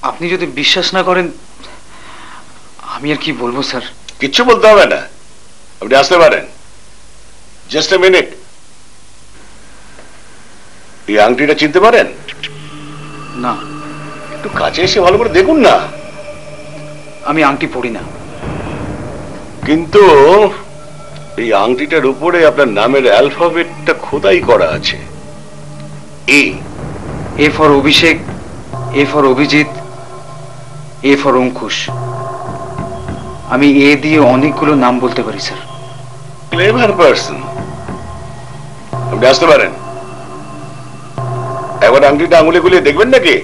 আপনি যদি বিশ্বাস না করেন আমি আর কি বলবো স্যার। কিচ্ছু বলতে হবে না, আপনি আসতে পারেন। জাস্ট এ মিনিট, এই আংটিটা চিনতে পারেন? না। একটু কাছে এসে ভালো করে দেখুন না। আমি আংটি পরি না। কিন্তু এই আংটিটার উপরে আপনার নামের অ্যালফাবেটটা খোদাই করা আছে। A for Abhishek, A for Abhijit, A for Ankush. আমি এ দিয়ে অনেকগুলো নাম বলতে পারি স্যার। Clever person. আপনি আসতে পারেন। একবার আংটিটা আঙুলে গুলিয়ে দেখবেন নাকি?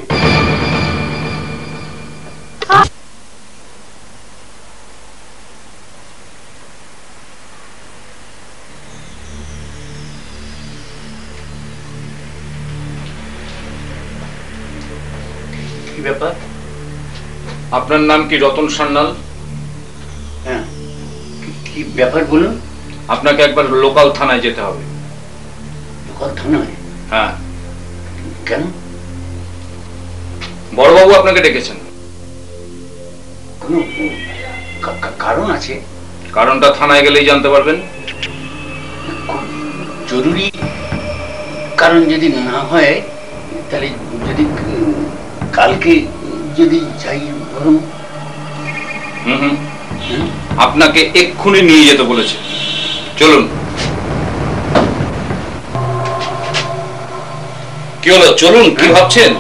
কি ব্যাপার? আপনার নাম কি রতন সান্যাল? হ্যাঁ, কি ব্যাপার বলুন? আপনাকে একবার লোকাল থানায় যেতে হবে। লোকাল থানায়? হ্যাঁ। কেন? বড়বাবু আপনাকে ডেকেছেন। কোনো কারণ আছে? কারণটা থানায় গেলেই জানতে পারবেন। জরুরি কারণ যদি না হয় তাহলে যদি কালকে যদি যাই বরং। আপনাকে এক্ষুনি নিয়ে যেতে বলেছে, চলুন। কি হলো, চলুন। কি ভাবছেন?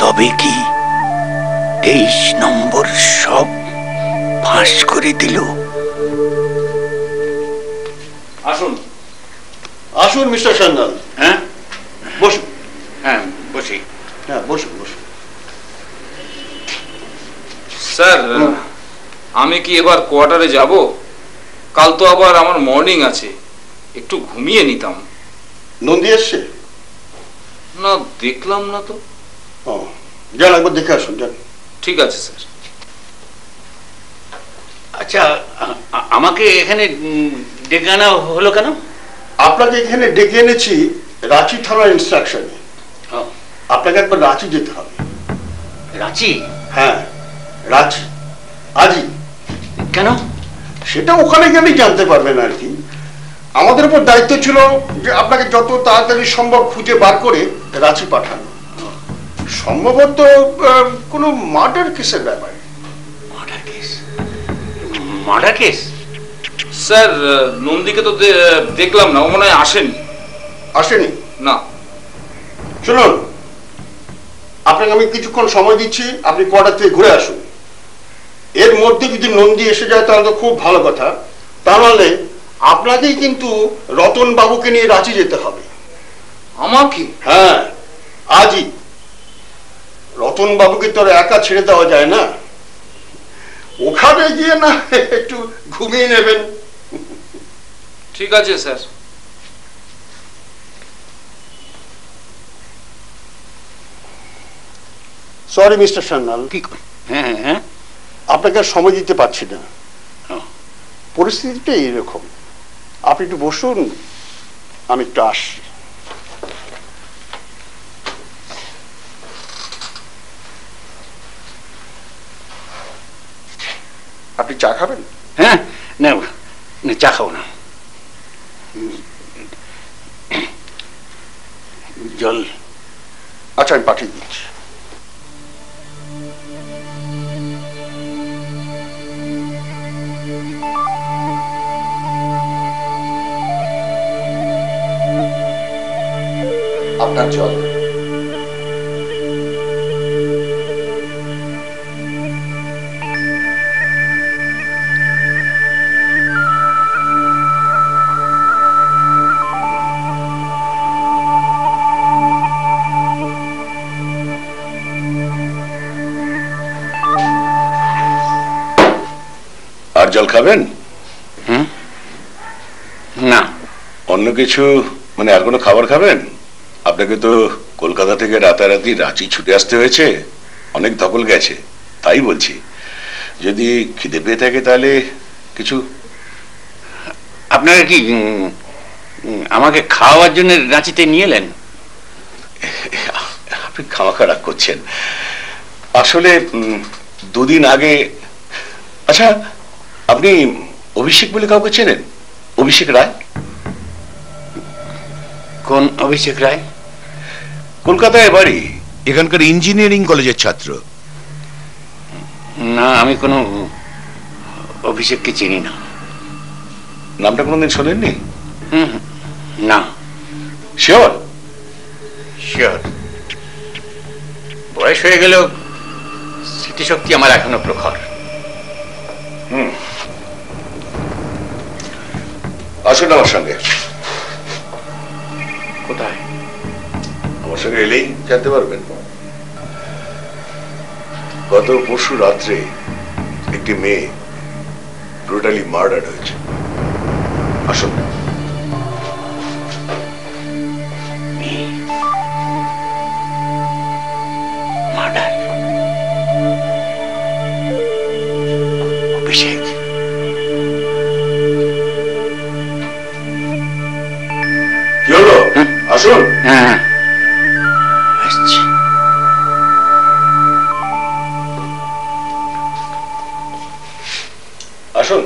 তবে কি 23 নম্বর সব ফাঁস করে দিল? আসুন। আসুন মিস্টার সান্যাল। হ্যাঁ, বসুন। হ্যাঁ বসি। হ্যাঁ বসুন বসুন। স্যার, আমি কি এবার কোয়ার্টারে যাব? কাল তো আবার আমার মর্নিং আছে, একটু ঘুমিয়ে নিতাম। নন্দী এসছে? না, দেখলাম না তো। যান একবার দেখে আসুন, যান। ঠিক আছে স্যার। আচ্ছা, আমাকে এখানে ডেকে আনা হলো কেন? আপনাকে এখানে ডেকে এনেছি রাঁচি থানার ইনস্ট্রাকশনে। আপনাকে একবার রাঁচি যেতে হবে। রাঁচি? হ্যাঁ, রাঁচি আজই। কেন? সেটা ওখানে গেলেই জানতে পারবেন আর কি। আমাদের উপর দায়িত্ব ছিল যে আপনাকে যত তাড়াতাড়ি সম্ভব খুঁজে বার করে রাঁচি পাঠানো। সম্ভবত কোনো মার্ডার কেসের ব্যাপারে। Murder case? Murder case? Sir, নন্দীকে তো দেখলাম না, ও মনে হয় আসেনি। আসেনি? না। শুনুন, আপনাকে আমি কিছুক্ষণ সময় দিচ্ছি, আপনি কোয়ার্টার থেকে ঘুরে আসুন। এর মধ্যে যদি নন্দী এসে যায় তাহলে তো খুব ভালো কথা, তা নাহলে আপনাকেই কিন্তু রতন বাবুকে নিয়ে রাঁচি যেতে হবে। আমাকে? হ্যাঁ, আজই। রতন বাবুকে তো একা ছেড়ে দেওয়া যায় না, ওখানে গিয়ে না একটু ঘুমিয়ে নেবেন। ঠিক আছে স্যার। Sorry mister Sanyal. কি? হ্যাঁ হ্যাঁ, আপনাকে আর সময় দিতে পারছি না, পরিস্থিতিটা এইরকম। আপনি একটু বসুন, আমি একটু আসছি। আপনি চা খাবেন? হ্যাঁ, না চা খাও না, জল। আচ্ছা, আমি পাঠিয়ে দিচ্ছি। আপনার জল। আর জল খাবেন? না। অন্য কিছু, মানে আর কোনো খাবার খাবেন? আপনাকে তো কলকাতা থেকে রাতারাতি রাঁচি ছুটে আসতে হয়েছে, অনেক ধকল গেছে, তাই বলছি যদি খিদে পেয়ে থাকে তাহলে কিছু। আপনারা কি আমাকে খাওয়ার জন্য রাঁচিতে নিয়ে এলেন? আপনি খাওয়া রাগ করছেন। আসলে দুদিন আগে, আচ্ছা আপনি অভিষেক বলে কাউকে চেনেন? অভিষেক রায়? কোন অভিষেক রায়? কলকাতায় বাড়ি, এখানকার ইঞ্জিনিয়ারিং কলেজের ছাত্র। না, আমি কোনো অভিষেককে চিনি না। নামটা কোনোদিন শোনেননি? না। শিওর? শিওর। বয়স হয়ে গেল, স্মৃতিশক্তি আমার এখনো প্রখর। আসুন আমার সঙ্গে। কোথায়? আমার সঙ্গে এলেই জানতে পারবেন। গত পরশু রাত্রে একটি মেয়ে ব্রুটালি মার্ডার হয়েছে। আসুন। মার্ডার? অভিষেক? কি হলো? আসুন। হ্যাঁ, আসছি। আসুন।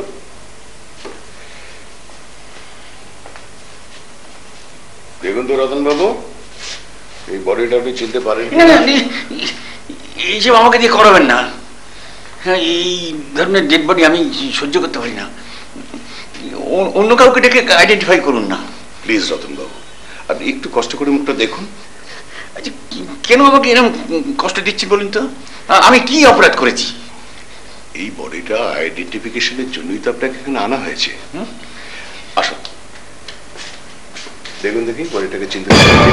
দেখুন তো রতন বাবু, এই বডিটা আপনি চিনতে পারেন? এইসব আমাকে দিয়ে করাবেন না। এই ধরনের ডেড বডি আমি সহ্য করতে পারি না। অন্য কাউকে ডেকে আইডেন্টিফাই করুন না প্লিজ রতন বাবু, আপনি একটু কষ্ট করে মুখটা দেখুন। আচ্ছা, কেন আমাকে এরকম কষ্ট দিচ্ছি বলুন তো? আমি কি অপরাধ করেছি? এই বডিটা আইডেন্টিফিকেশনের জন্যই তো আপনাকে এখানে আনা হয়েছে। আসুন দেখুন, দেখি বডিটাকে চিনতে পারছেন?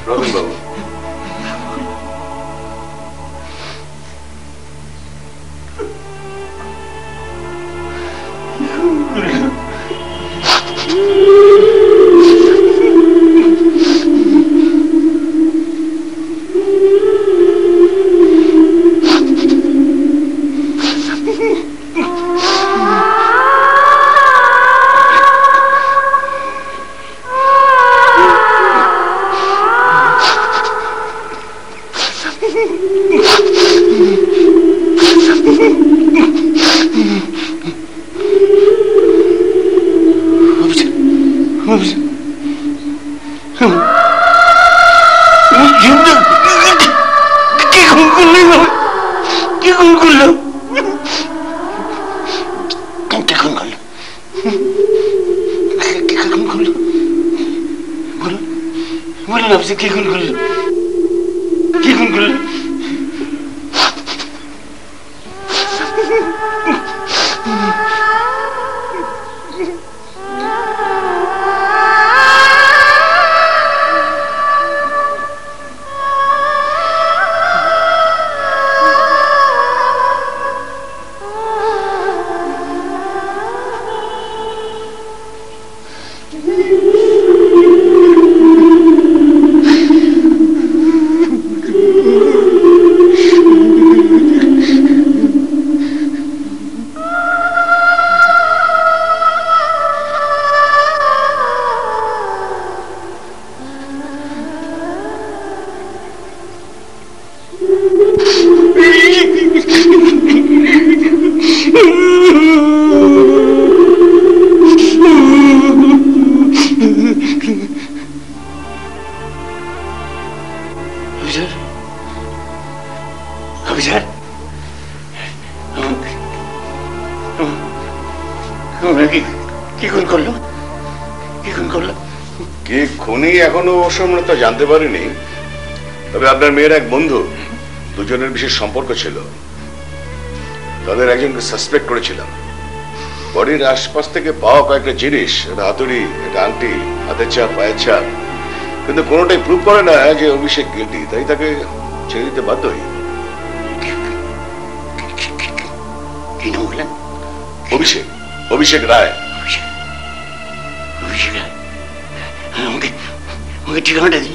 রতন বাবু, কি খুন করলো? কি খুন করলো? কি খুন করলো? কি খুন করলো? কে খুনি এখনো অবশ্য আমরা তা জানতে পারিনি, তবে আপনার মেয়ের এক বন্ধু, দুজনের বিশেষ সম্পর্ক ছিল, তাদের একজনকে সাসপেক্ট করেছিলাম। বডির আশপাশ থেকে পাওয়া কয়েকটা জিনিস, একটা হাতুড়ি, একটা আংটি, হাতের চাপ, পায়ের চাপ, কিন্তু কোনোটাই প্রুভ করে না যে অভিষেক গিল্টি, তাই তাকে ছেড়ে দিতে বাধ্য হই। কি নাম বললেন? অভিষেক, অভিষেক রায়। অভিষেক রায়? আমাকে আমাকে ঠিকানাটা দিন,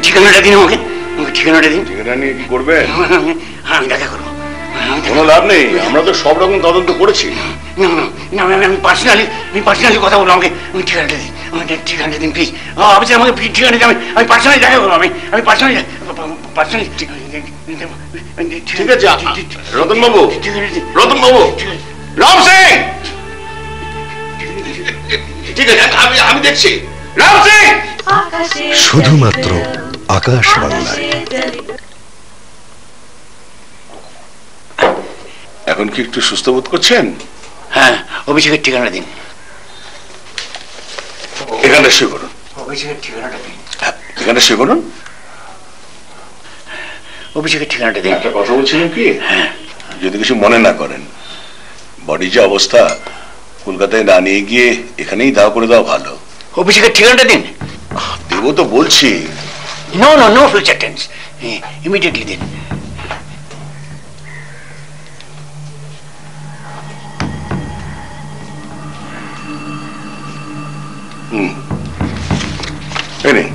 ঠিকানাটা দিন, আমাকে আমাকে ঠিকানাটা দিন। ঠিকানা নিয়ে কি করবেন? আমি দেখা করবো। কোনো লাভ নেই, আমরা তো সব রকম তদন্ত করেছি। না না না, আমি পার্সোনালি কথা বলবো। আমাকে ঠিকানাটা দিন, আমাকে ঠিকানাটা দিন প্লিজ। অফিসে আমাকে ঠিকানা দিন, আমি পার্সোনালি দেখা করবো। আমি পার্সোনালি ঠিক আছে রতন বাবু, রতন বাবু, রাম সিং, ঠিক আছে আমি দেখছি। রাম সিং, শুধুমাত্র আকাশ বাংলায়। এখন কি একটু সুস্থ বোধ করছেন? হ্যাঁ, অভিষেকের ঠিকানা দিন। এখানে শুয়ে করুন। অভিষেকের ঠিকানাটা দিন। এখানে শুয়ে করুন। অভিষেকের ঠিকানাটা দিন। একটা কথা বলছিলাম কি, যদি কিছু মনে না করেন, বডি যে অবস্থা, কলকাতায় না নিয়ে গিয়ে এখানেই দাও করে দেওয়া ভালো। অভিষেকের ঠিকানাটা দিন। দেবো তো বলছি। No no no future tense, immediately দিন। এই নিন।